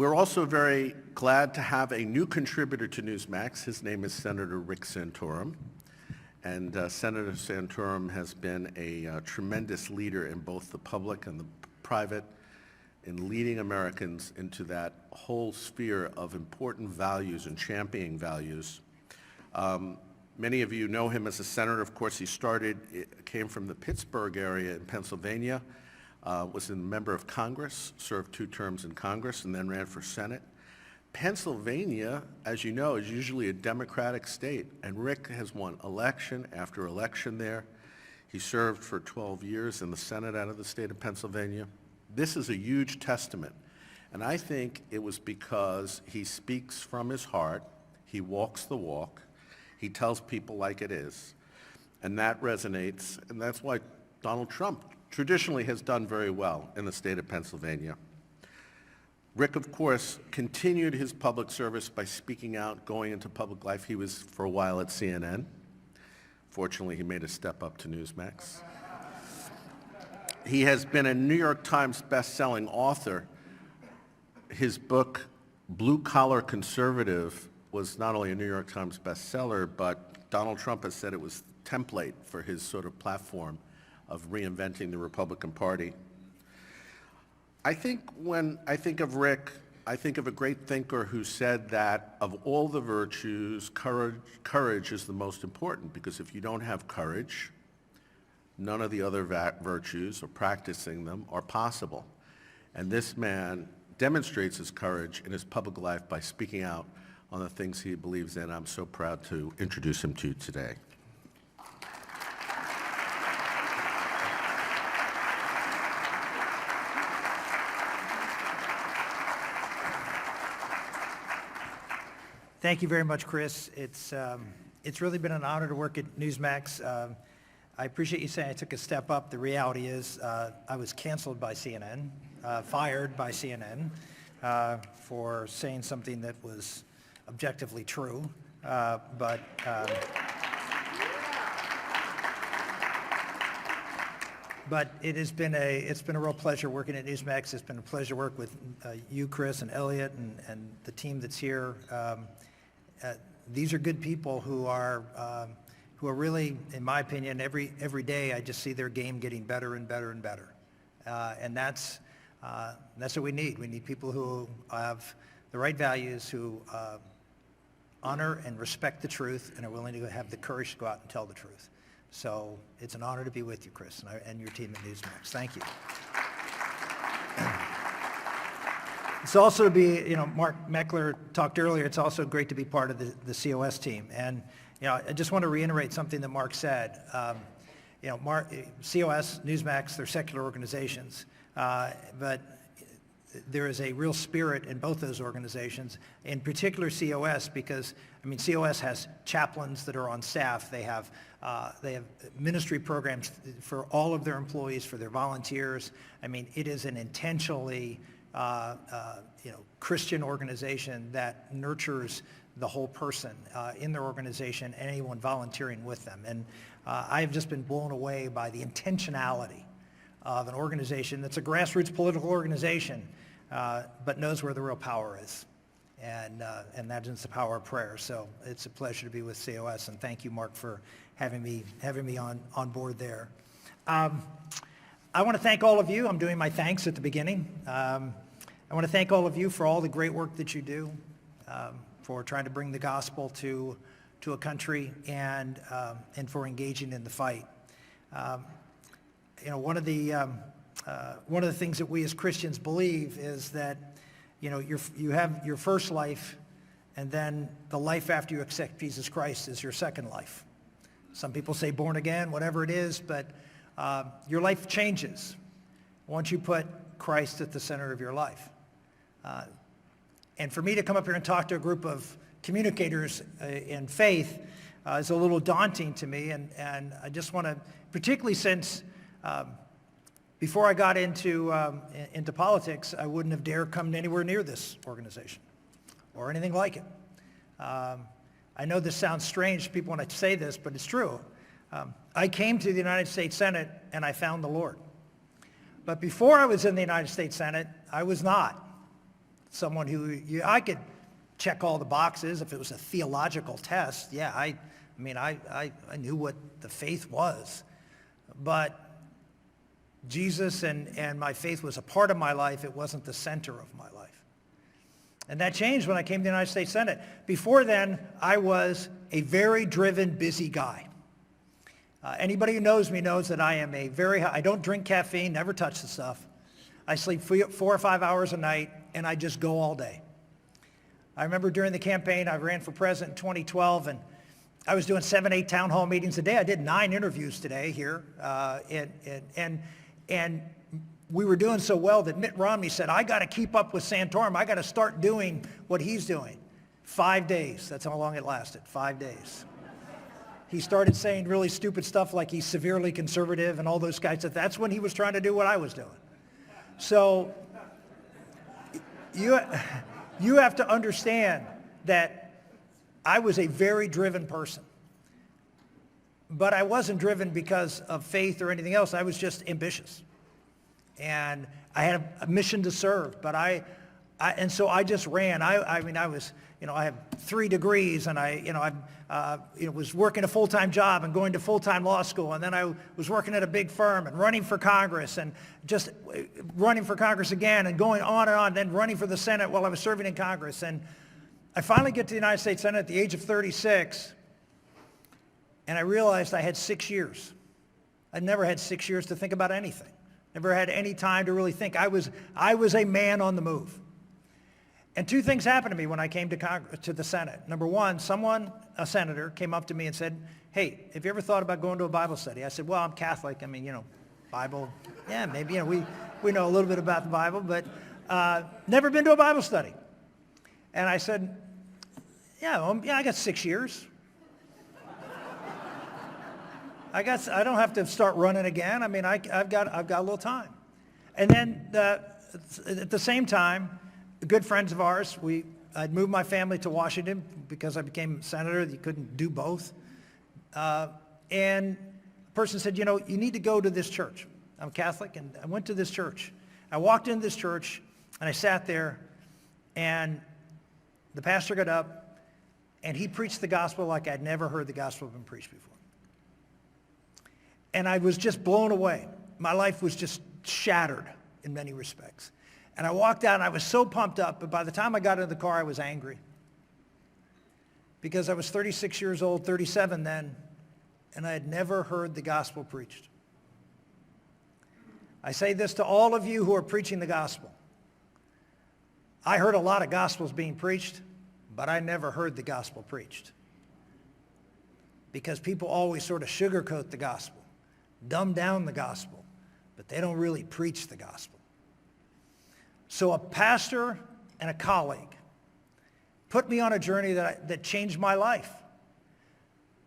We're also very glad to have a new contributor to Newsmax. His name is Senator Rick Santorum. And Senator Santorum has been a tremendous leader in both the public and the private in leading Americans into that whole sphere of important values and championing values. Many of you know him as a senator. Of course, came from the Pittsburgh area in Pennsylvania, was a member of Congress, served 2 terms in Congress, and then ran for Senate. Pennsylvania, as you know, is usually a Democratic state, and Rick has won election after election there. He served for 12 years in the Senate out of the state of Pennsylvania. This is a huge testament, and I think it was because he speaks from his heart, he walks the walk, he tells people like it is, and that resonates, and that's why Donald Trump traditionally has done very well in the state of Pennsylvania. Rick, of course, continued his public service by speaking out, going into public life. He was, for a while, at CNN. Fortunately, he made a step up to Newsmax. He has been a New York Times best-selling author. His book, Blue Collar Conservative, was not only a New York Times bestseller, but Donald Trump has said it was the template for his sort of platform of reinventing the Republican Party. I think when I think of Rick, I think of a great thinker who said that of all the virtues, courage is the most important, because if you don't have courage, none of the other virtues or practicing them are possible. And this man demonstrates his courage in his public life by speaking out on the things he believes in. I'm so proud to introduce him to you today. Thank you very much, Chris. It's really been an honor to work at Newsmax. I appreciate you saying I took a step up. The reality is I was canceled by CNN, fired by CNN for saying something that was objectively true. But it's been a real pleasure working at Newsmax. It's been a pleasure to work with you, Chris, and Elliot, and the team that's here. These are good people who are really, in my opinion, every day I just see their game getting better and better and better. And that's what we need. We need people who have the right values, who honor and respect the truth, and are willing to have the courage to go out and tell the truth. So it's an honor to be with you, Chris, and your team at Newsmax. Thank you. It's also to be, Mark Meckler talked earlier, it's also great to be part of the COS team. And, I just want to reiterate something that Mark said. COS, Newsmax, they're secular organizations, but there is a real spirit in both those organizations, in particular COS, because, COS has chaplains that are on staff. They have ministry programs for all of their employees, for their volunteers. It is an intentionally Christian organization that nurtures the whole person in their organization and anyone volunteering with them. And I have just been blown away by the intentionality of an organization that's a grassroots political organization, but knows where the real power is. And that is the power of prayer. So it's a pleasure to be with COS, and thank you, Mark, for having me on board there. I want to thank all of you. I'm doing my thanks at the beginning. I want to thank all of you for all the great work that you do, for trying to bring the gospel to a country, and for engaging in the fight. One of the things that we as Christians believe is that you have your first life, and then the life after you accept Jesus Christ is your second life. Some people say born again, whatever it is, but your life changes once you put Christ at the center of your life. And for me to come up here and talk to a group of communicators in faith is a little daunting to me, and I just want to, particularly since before I got into politics, I wouldn't have dared come anywhere near this organization or anything like it. I know this sounds strange to people when I say this, but it's true. I came to the United States Senate and I found the Lord. But before I was in the United States Senate, I was not. someone who I could check all the boxes if it was a theological test. Yeah, I knew what the faith was. But Jesus and my faith was a part of my life. It wasn't the center of my life. And that changed when I came to the United States Senate. Before then, I was a very driven, busy guy. Anybody who knows me knows that I am I don't drink caffeine, never touch the stuff. I sleep 4 or 5 hours a night, and I just go all day. I remember during the campaign, I ran for president in 2012, and I was doing 7, 8 town hall meetings a day. I did 9 interviews today here, and we were doing so well that Mitt Romney said, I got to keep up with Santorum. I got to start doing what he's doing. 5 days. That's how long it lasted, 5 days. He started saying really stupid stuff like he's severely conservative and all those kinds of. That's when he was trying to do what I was doing. So you have to understand that I was a very driven person. But I wasn't driven because of faith or anything else. I was just ambitious. And I had a mission to serve, and so I just ran. I have 3 degrees, and I was working a full-time job and going to full-time law school, and then I was working at a big firm and running for Congress and just running for Congress again and going on, then running for the Senate while I was serving in Congress. And I finally get to the United States Senate at the age of 36, and I realized I had 6 years. I'd never had 6 years to think about anything. Never had any time to really think. I was a man on the move. And 2 things happened to me when I came to Congress, to the Senate. Number one, a senator, came up to me and said, hey, have you ever thought about going to a Bible study? I said, well, I'm Catholic. Bible, yeah, maybe, we know a little bit about the Bible, but never been to a Bible study. And I said, yeah, I got 6 years. I don't have to start running again. I've got a little time. And then at the same time, good friends of ours, I'd moved my family to Washington because I became senator. You couldn't do both. And a person said, you need to go to this church. I'm Catholic, and I went to this church. I walked into this church, and I sat there, and the pastor got up, and he preached the gospel like I'd never heard the gospel been preached before. And I was just blown away. My life was just shattered in many respects. And I walked out, and I was so pumped up, but by the time I got into the car, I was angry. Because I was 36 years old, 37 then, and I had never heard the gospel preached. I say this to all of you who are preaching the gospel. I heard a lot of gospels being preached, but I never heard the gospel preached. Because people always sort of sugarcoat the gospel, dumb down the gospel, but they don't really preach the gospel. So a pastor and a colleague put me on a journey that changed my life.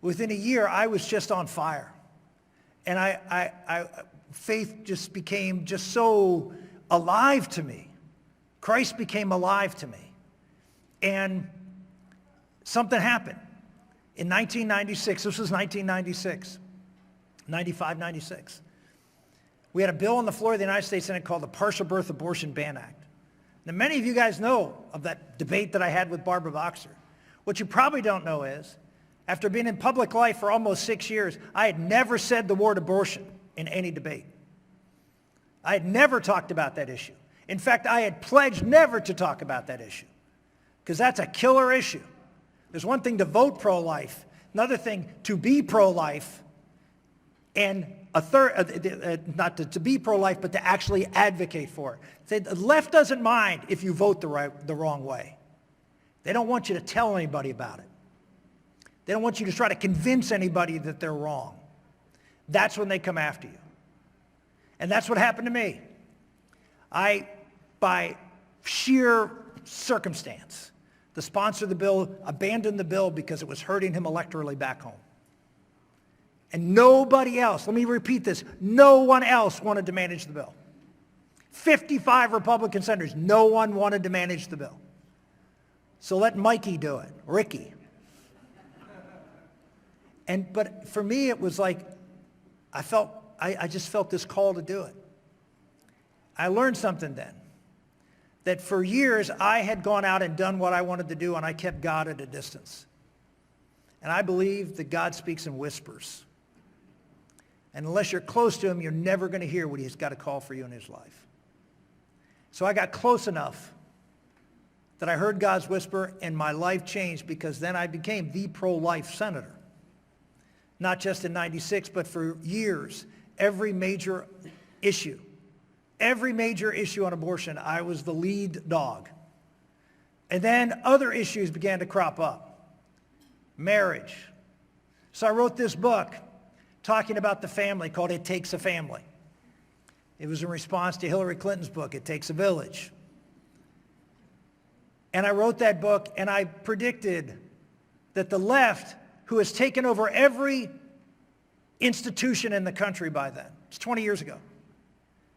Within a year, I was just on fire. And faith just became just so alive to me. Christ became alive to me. And something happened. In 1996, this was 1996, 95, 96. We had a bill on the floor of the United States Senate called the Partial Birth Abortion Ban Act. Now, many of you guys know of that debate that I had with Barbara Boxer. What you probably don't know is, after being in public life for almost 6 years, I had never said the word abortion in any debate. I had never talked about that issue. In fact, I had pledged never to talk about that issue, because that's a killer issue. There's one thing to vote pro-life, another thing to be pro-life, and a third, not to be pro-life, but to actually advocate for it. The left doesn't mind if you vote the wrong way. They don't want you to tell anybody about it. They don't want you to try to convince anybody that they're wrong. That's when they come after you. And that's what happened to me. By sheer circumstance, the sponsor of the bill abandoned the bill because it was hurting him electorally back home. And nobody else, let me repeat this, no one else wanted to manage the bill. 55 Republican senators, no one wanted to manage the bill. So let Mikey do it, Ricky. But for me, it was like, I just felt this call to do it. I learned something then, that for years I had gone out and done what I wanted to do, and I kept God at a distance. And I believe that God speaks in whispers. And unless you're close to him, you're never going to hear what he's got to call for you in his life. So I got close enough that I heard God's whisper, and my life changed, because then I became the pro-life senator. Not just in 96, but for years, every major issue on abortion, I was the lead dog. And then other issues began to crop up. Marriage. So I wrote this book talking about the family called It Takes a Family. It was in response to Hillary Clinton's book, It Takes a Village. And I wrote that book, and I predicted that the left, who has taken over every institution in the country by then, it's 20 years ago.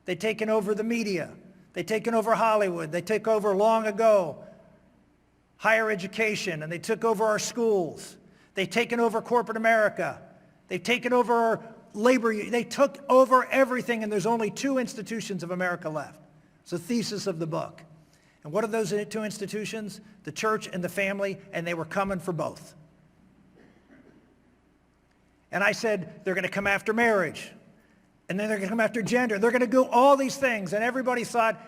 They've taken over the media. They've taken over Hollywood. They took over long ago higher education, and they took over our schools. They've taken over corporate America. They've taken over our labor. They took over everything, and there's only two institutions of America left. It's the thesis of the book. And what are those two institutions? The church and the family, and they were coming for both. And I said, they're going to come after marriage, and then they're going to come after gender. They're going to do all these things, and everybody thought,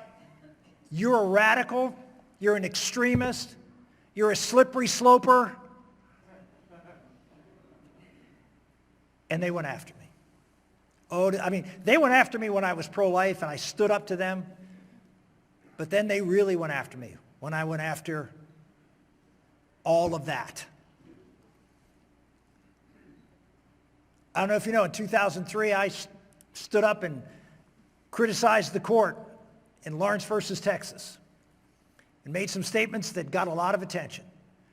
you're a radical, you're an extremist, you're a slippery sloper. And they went after me. Oh, I mean, they went after me when I was pro-life, and I stood up to them. But then they really went after me when I went after all of that. I don't know if you know, in 2003, I stood up and criticized the court in Lawrence versus Texas and made some statements that got a lot of attention.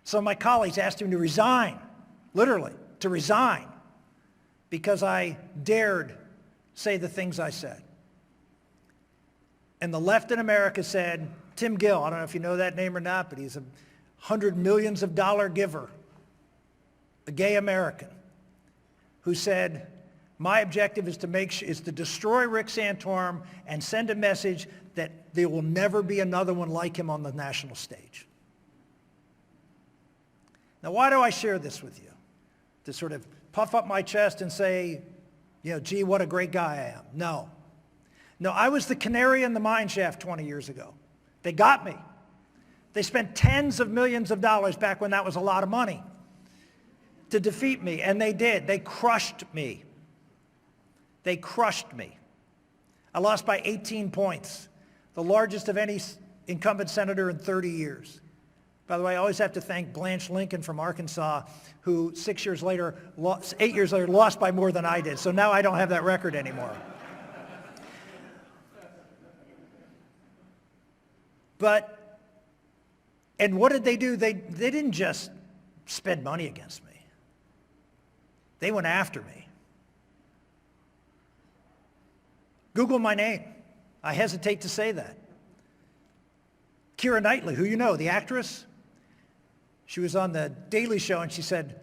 Some of my colleagues asked him to resign, literally, to resign, because I dared say the things I said. And the left in America said, Tim Gill, I don't know if you know that name or not, but he's a $100 million giver, a gay American, who said, my objective is to destroy Rick Santorum and send a message that there will never be another one like him on the national stage. Now, why do I share this with you? To sort of puff up my chest and say, gee, what a great guy I am. No, I was the canary in the mine shaft 20 years ago. They got me. They spent tens of millions of dollars back when that was a lot of money to defeat me, and they did. They crushed me. They crushed me. I lost by 18 points, the largest of any incumbent senator in 30 years. By the way, I always have to thank Blanche Lincoln from Arkansas, who 8 years later, lost by more than I did. So now I don't have that record anymore. And what did they do? They didn't just spend money against me. They went after me. Google my name. I hesitate to say that. Keira Knightley, who you know, the actress, she was on the Daily Show, and she said,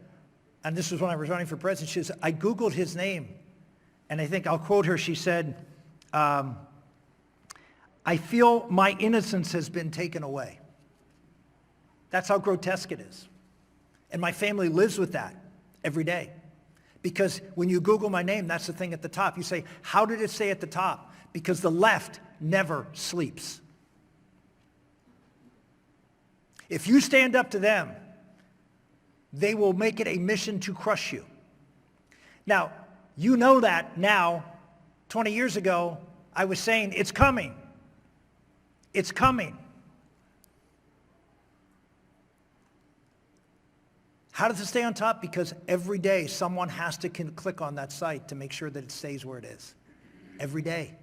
and this was when I was running for president, she said, I Googled his name, and I think I'll quote her. She said, I feel my innocence has been taken away. That's how grotesque it is. And my family lives with that every day. Because when you Google my name, that's the thing at the top. You say, how did it say at the top? Because the left never sleeps. If you stand up to them, they will make it a mission to crush you. Now, you know that now. 20 years ago, I was saying, it's coming. It's coming. How does it stay on top? Because every day someone has to click on that site to make sure that it stays where it is. Every day.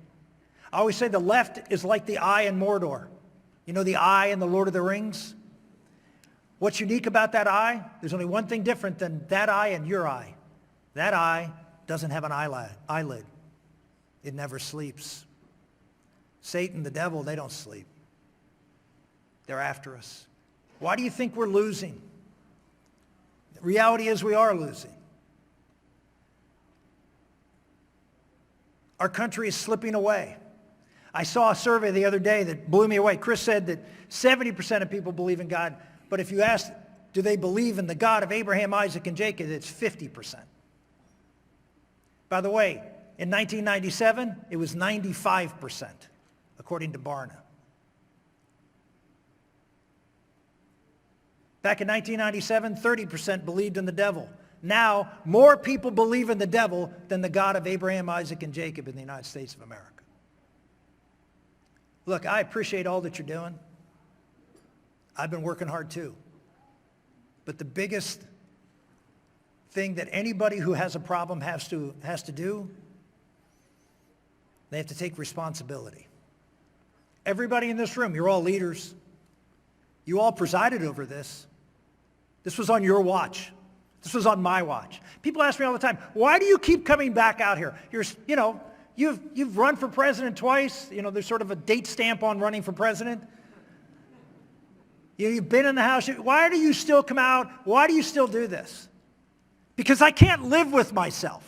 I always say the left is like the eye in Mordor. You know the eye in the Lord of the Rings? What's unique about that eye? There's only one thing different than that eye and your eye. That eye doesn't have an eyelid. It never sleeps. Satan, the devil, they don't sleep. They're after us. Why do you think we're losing? The reality is we are losing. Our country is slipping away. I saw a survey the other day that blew me away. Chris said that 70% of people believe in God, but if you ask, do they believe in the God of Abraham, Isaac, and Jacob, it's 50%. By the way, in 1997, it was 95%, according to Barna. Back in 1997, 30% believed in the devil. Now, more people believe in the devil than the God of Abraham, Isaac, and Jacob in the United States of America. Look, I appreciate all that you're doing. I've been working hard too. But the biggest thing that anybody who has a problem has to do, they have to take responsibility. Everybody in this room, you're all leaders. You all presided over this. This was on your watch. This was on my watch. People ask me all the time, why do you keep coming back out here? You've run for president twice. There's sort of a date stamp on running for president. You've been in the House. Why do you still come out? Why do you still do this? Because I can't live with myself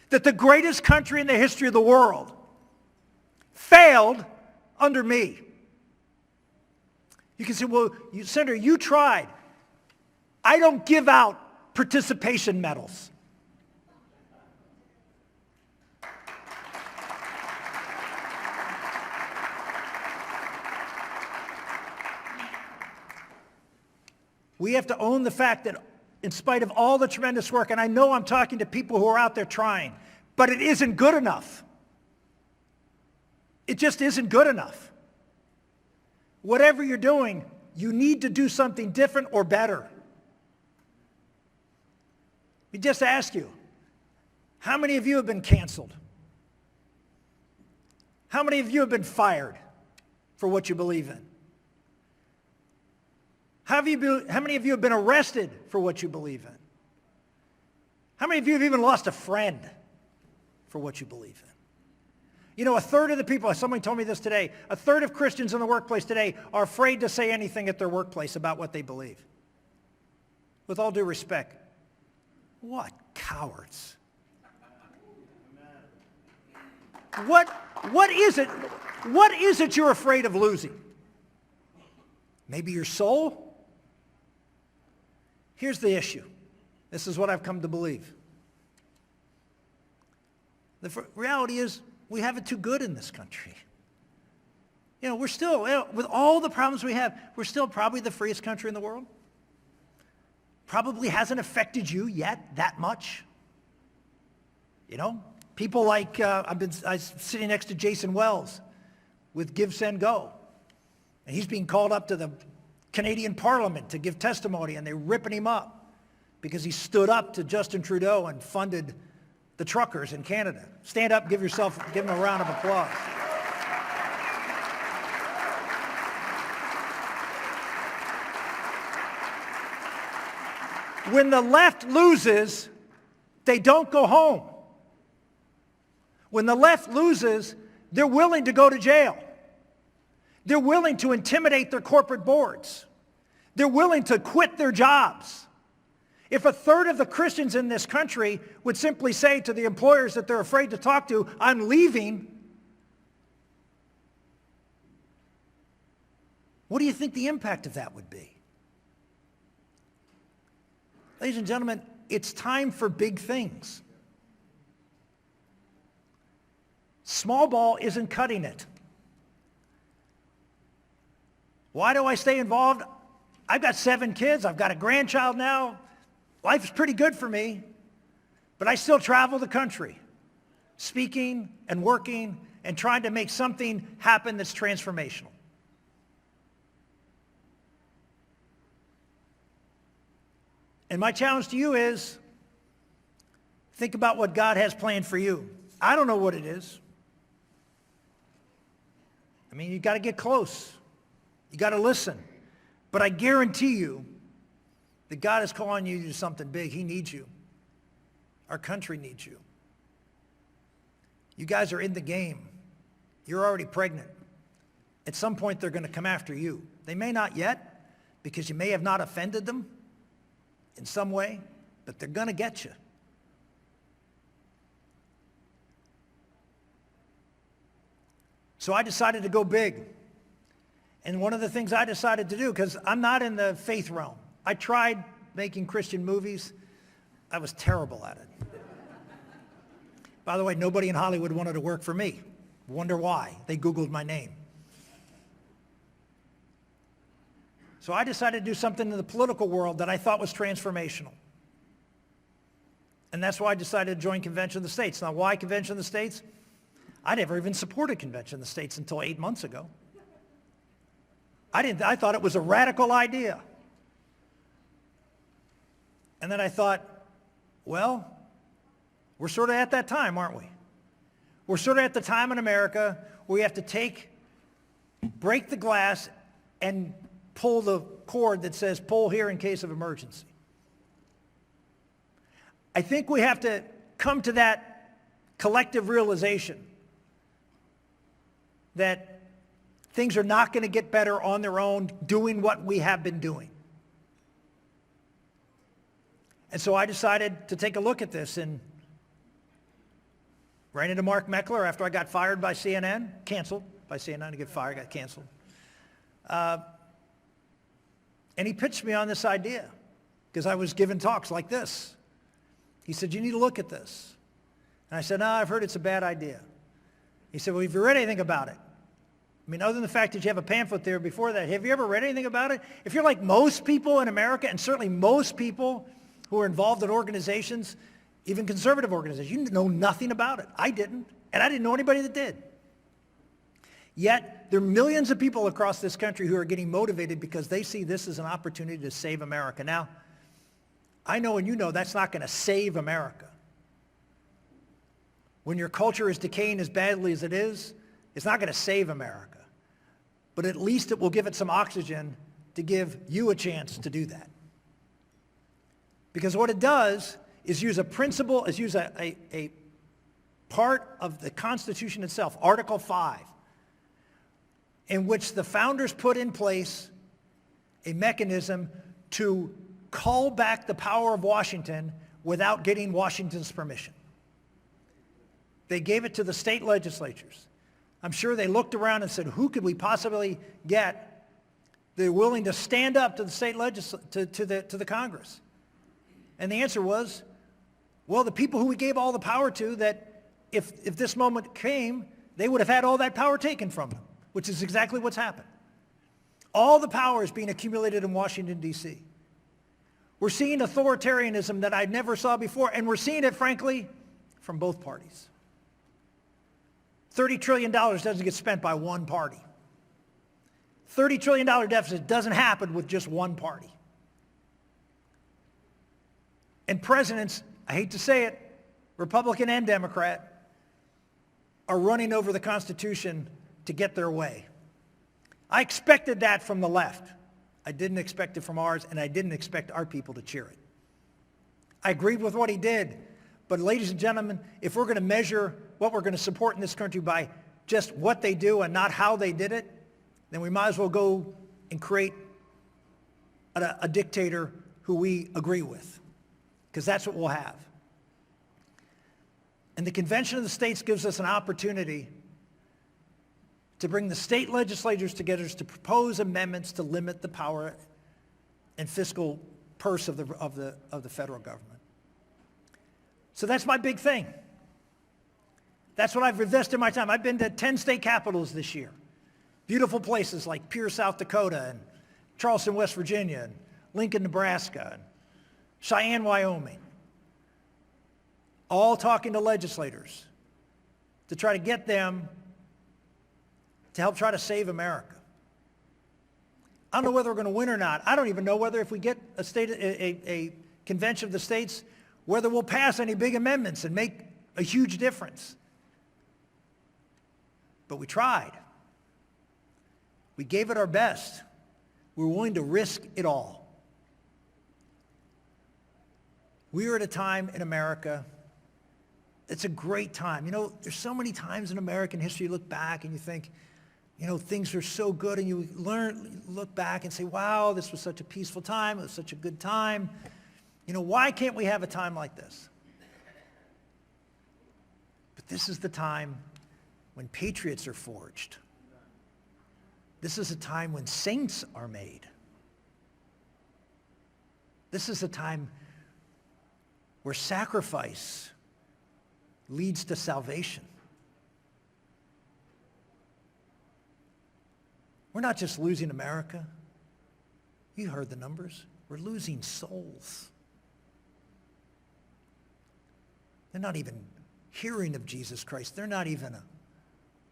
that the greatest country in the history of the world failed under me. You can say, well, Senator, you tried. I don't give out participation medals. We have to own the fact that in spite of all the tremendous work, and I know I'm talking to people who are out there trying, but it isn't good enough. It just isn't good enough. Whatever you're doing, you need to do something different or better. Let me just ask you, how many of you have been canceled? How many of you have been fired for what you believe in? How many of you have been arrested for what you believe in? How many of you have even lost a friend for what you believe in? A third of the people, somebody told me this today, a third of Christians in the workplace today are afraid to say anything at their workplace about what they believe. With all due respect, what cowards. What is it you're afraid of losing? Maybe your soul? Here's the issue. This is what I've come to believe. The reality is we have it too good in this country. We're still, with all the problems we have, we're still probably the freest country in the world. Probably hasn't affected you yet that much. People like, I'm sitting next to Jason Wells with Give, Send, Go. And he's being called up to the Canadian Parliament to give testimony, and they're ripping him up because he stood up to Justin Trudeau and funded the truckers in Canada. Stand up, give him a round of applause. When the left loses, they don't go home. When the left loses, they're willing to go to jail. They're willing to intimidate their corporate boards. They're willing to quit their jobs. If a third of the Christians in this country would simply say to the employers that they're afraid to talk to, I'm leaving, what do you think the impact of that would be? Ladies and gentlemen, it's time for big things. Small ball isn't cutting it. Why do I stay involved? I've got 7 kids. I've got a grandchild now. Life is pretty good for me, but I still travel the country, speaking and working and trying to make something happen that's transformational. And my challenge to you is, think about what God has planned for you. I don't know what it is. You've got to get close. You got to listen. But I guarantee you that God is calling you to do something big. He needs you. Our country needs you. You guys are in the game. You're already pregnant. At some point, they're going to come after you. They may not yet, because you may have not offended them in some way, but they're going to get you. So I decided to go big. And one of the things I decided to do, because I'm not in the faith realm, I tried making Christian movies. I was terrible at it. By the way, nobody in Hollywood wanted to work for me. Wonder why. They Googled my name. So I decided to do something in the political world that I thought was transformational. And that's why I decided to join Convention of the States. Now, why Convention of the States? I never even supported Convention of the States until 8 months ago. I thought it was a radical idea. And then I thought, well, we're sort of at that time, aren't we? We're sort of at the time in America where we have to break the glass and pull the cord that says pull here in case of emergency. I think we have to come to that collective realization that things are not going to get better on their own doing what we have been doing. And so I decided to take a look at this and ran into Mark Meckler after I got fired by CNN, canceled by CNN to get fired, got canceled. And he pitched me on this idea because I was giving talks like this. He said, you need to look at this. And I said, no, I've heard it's a bad idea. He said, well, have you read anything about it? I mean, other than the fact that you have a pamphlet there before that, have you ever read anything about it? If you're like most people in America, and certainly most people who are involved in organizations, even conservative organizations, you know nothing about it. I didn't, and I didn't know anybody that did. Yet, there are millions of people across this country who are getting motivated because they see this as an opportunity to save America. Now, I know and you know that's not going to save America. When your culture is decaying as badly as it is, it's not going to save America. But at least it will give it some oxygen to give you a chance to do that. Because what it does is use a principle, is use a part of the Constitution itself, Article 5, in which the founders put in place a mechanism to call back the power of Washington without getting Washington's permission. They gave it to the state legislatures. I'm sure they looked around and said, who could we possibly get that are willing to stand up to the state to the Congress? And the answer was, well, the people who we gave all the power to, that if this moment came, they would have had all that power taken from them, which is exactly what's happened. All the power is being accumulated in Washington, D.C. We're seeing authoritarianism that I never saw before, and we're seeing it, frankly, from both parties. $30 trillion doesn't get spent by one party. $30 trillion deficit doesn't happen with just one party. And presidents, I hate to say it, Republican and Democrat, are running over the Constitution to get their way. I expected that from the left. I didn't expect it from ours, and I didn't expect our people to cheer it. I agreed with what he did. But ladies and gentlemen, if we're going to measure what we're going to support in this country by just what they do and not how they did it, then we might as well go and create a dictator who we agree with, because that's what we'll have. And the Convention of the States gives us an opportunity to bring the state legislatures together to propose amendments to limit the power and fiscal purse of the federal government. So that's my big thing. That's what I've invested my time. I've been to 10 state capitals this year. Beautiful places like Pierre, South Dakota, and Charleston, West Virginia, and Lincoln, Nebraska, and Cheyenne, Wyoming. All talking to legislators to try to get them to help try to save America. I don't know whether we're going to win or not. I don't even know whether if we get a convention of the states, whether we'll pass any big amendments and make a huge difference. But we tried. We gave it our best. We were willing to risk it all. We are at a time in America, it's a great time. You know, there's so many times in American history you look back and you think, you know, things are so good, and you look back and say, wow, this was such a peaceful time, it was such a good time. You know, why can't we have a time like this? But this is the time when patriots are forged. This is a time when saints are made. This is a time where sacrifice leads to salvation. We're not just losing America. You heard the numbers. We're losing souls. They're not even hearing of Jesus Christ. They're not even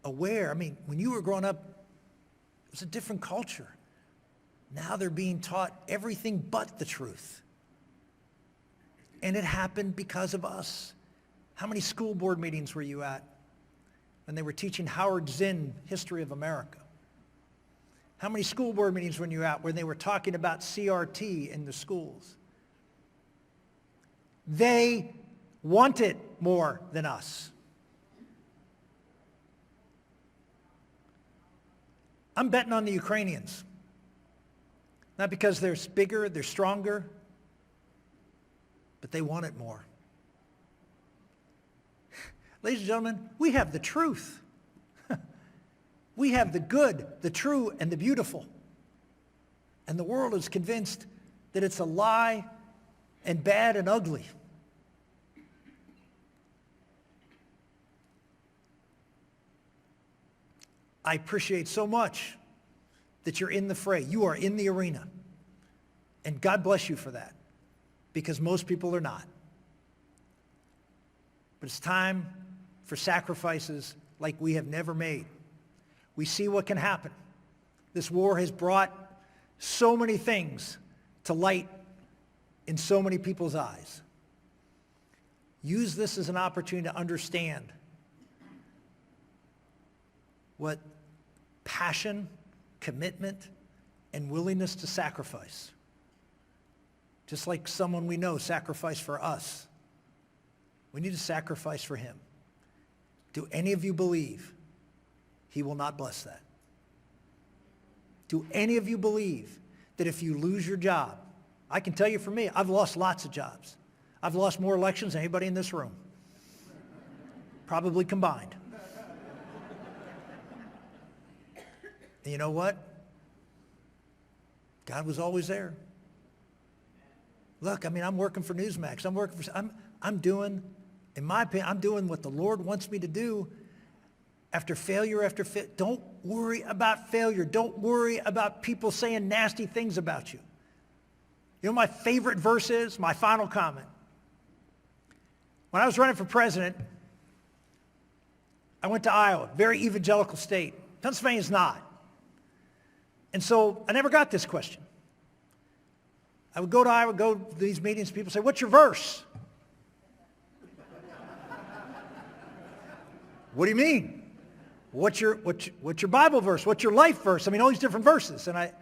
aware. I mean, when you were growing up, it was a different culture. Now they're being taught everything but the truth. And it happened because of us. How many school board meetings were you at when they were teaching Howard Zinn, History of America? How many school board meetings were you at when they were talking about CRT in the schools? They want it more than us. I'm betting on the Ukrainians. Not because they're bigger, they're stronger, but they want it more. Ladies and gentlemen, we have the truth. We have the good, the true, and the beautiful. And the world is convinced that it's a lie and bad and ugly. I appreciate so much that you're in the fray. You are in the arena. And God bless you for that, because most people are not. But it's time for sacrifices like we have never made. We see what can happen. This war has brought so many things to light in so many people's eyes. Use this as an opportunity to understand what passion, commitment, and willingness to sacrifice. Just like someone we know sacrificed for us. We need to sacrifice for him. Do any of you believe he will not bless that? Do any of you believe that if you lose your job, I can tell you for me, I've lost lots of jobs. I've lost more elections than anybody in this room, probably combined. And you know what? God was always there. Look, I mean, I'm working for Newsmax. I'm doing, in my opinion, I'm doing what the Lord wants me to do after failure after failure. Don't worry about failure. Don't worry about people saying nasty things about you. You know what my favorite verse is? My final comment. When I was running for president, I went to Iowa, very evangelical state. Pennsylvania's not. And so I never got this question. I would go to Iowa, go to these meetings, people say, what's your verse? What do you mean? What's your Bible verse? What's your life verse? I mean, all these different verses. And I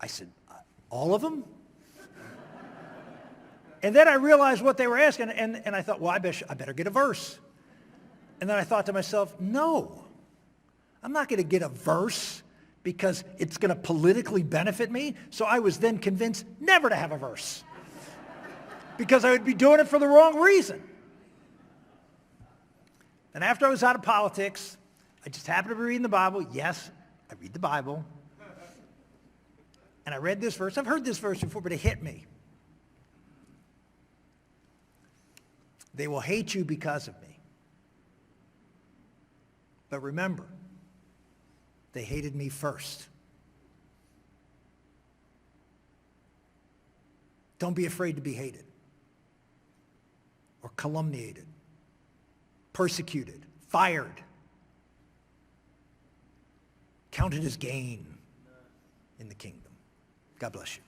said, all of them? And then I realized what they were asking, and I thought, well, I better get a verse. And then I thought to myself, no, I'm not going to get a verse because it's going to politically benefit me. So I was then convinced never to have a verse because I would be doing it for the wrong reason. And after I was out of politics, I just happened to be reading the Bible. Yes, I read the Bible. And I read this verse. I've heard this verse before, but it hit me. They will hate you because of me. But remember, they hated me first. Don't be afraid to be hated or calumniated, persecuted, fired. Count it as gain in the kingdom. God bless you.